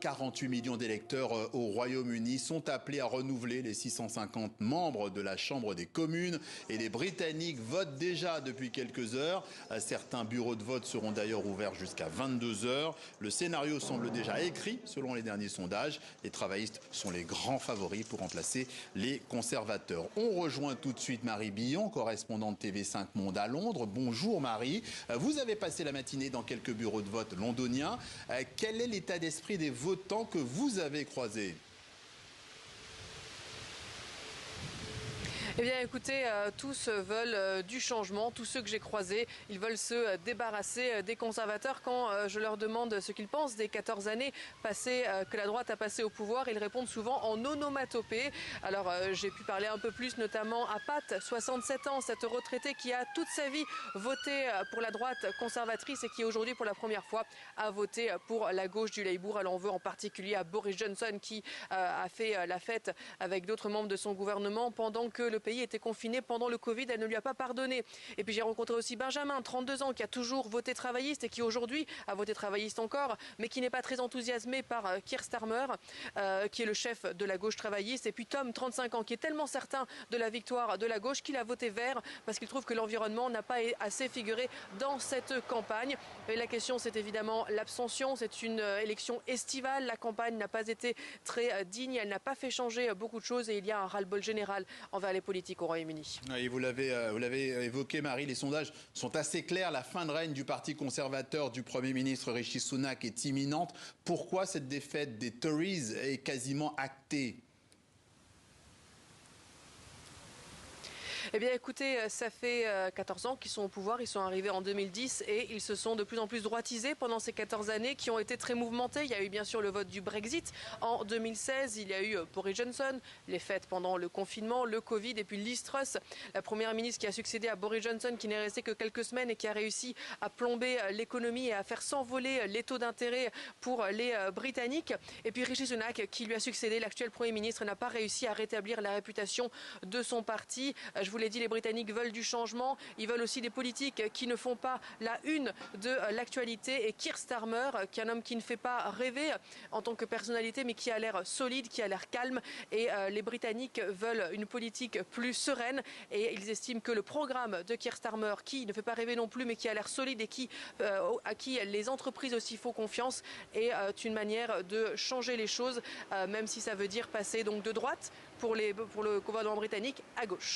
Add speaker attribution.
Speaker 1: 48 millions d'électeurs au Royaume-Uni sont appelés à renouveler les 650 membres de la Chambre des communes et les Britanniques votent déjà depuis quelques heures. Certains bureaux de vote seront d'ailleurs ouverts jusqu'à 22 heures. Le scénario semble déjà écrit selon les derniers sondages. Les travaillistes sont les grands favoris pour remplacer les conservateurs. On rejoint tout de suite Marie Billon, correspondante TV5 Monde à Londres. Bonjour Marie. Vous avez passé la matinée dans quelques bureaux de vote londoniens. Quel est l'état d'esprit des votants que vous avez croisés?
Speaker 2: Eh bien écoutez, tous veulent du changement, tous ceux que j'ai croisés, ils veulent se débarrasser des conservateurs. Quand je leur demande ce qu'ils pensent des 14 années passées que la droite a passé au pouvoir, ils répondent souvent en onomatopée. Alors j'ai pu parler un peu plus notamment à Pat, 67 ans, cette retraitée qui a toute sa vie voté pour la droite conservatrice et qui aujourd'hui pour la première fois a voté pour la gauche du Labour. Elle en veut en particulier à Boris Johnson qui a fait la fête avec d'autres membres de son gouvernement pendant que le pays était confiné pendant le Covid. Elle ne lui a pas pardonné. Et puis j'ai rencontré aussi Benjamin, 32 ans, qui a toujours voté travailliste et qui aujourd'hui a voté travailliste encore, mais qui n'est pas très enthousiasmé par Keir Starmer, qui est le chef de la gauche travailliste. Et puis Tom, 35 ans, qui est tellement certain de la victoire de la gauche qu'il a voté vert parce qu'il trouve que l'environnement n'a pas assez figuré dans cette campagne. Et la question, c'est évidemment l'abstention. C'est une élection estivale. La campagne n'a pas été très digne. Elle n'a pas fait changer beaucoup de choses et il y a un ras-le-bol général envers les politiques au Royaume-Uni.
Speaker 1: Oui, vous l'avez évoqué, Marie, les sondages sont assez clairs. La fin de règne du parti conservateur du Premier ministre Rishi Sunak est imminente. Pourquoi cette défaite des Tories est quasiment actée?
Speaker 2: Eh bien écoutez, ça fait 14 ans qu'ils sont au pouvoir, ils sont arrivés en 2010 et ils se sont de plus en plus droitisés pendant ces 14 années qui ont été très mouvementées. Il y a eu bien sûr le vote du Brexit en 2016, il y a eu Boris Johnson, les fêtes pendant le confinement, le Covid et puis Liz Truss, la première ministre qui a succédé à Boris Johnson qui n'est resté que quelques semaines et qui a réussi à plomber l'économie et à faire s'envoler les taux d'intérêt pour les Britanniques. Et puis Rishi Sunak qui lui a succédé, l'actuel Premier ministre, n'a pas réussi à rétablir la réputation de son parti. Je vous l'ai dit, les Britanniques veulent du changement. Ils veulent aussi des politiques qui ne font pas la une de l'actualité. Et Keir Starmer, qui est un homme qui ne fait pas rêver en tant que personnalité, mais qui a l'air solide, qui a l'air calme. Et les Britanniques veulent une politique plus sereine. Et ils estiment que le programme de Keir Starmer, qui ne fait pas rêver non plus, mais qui a l'air solide et à qui les entreprises aussi font confiance, est une manière de changer les choses, même si ça veut dire passer donc de droite pour le gouvernement britannique à gauche.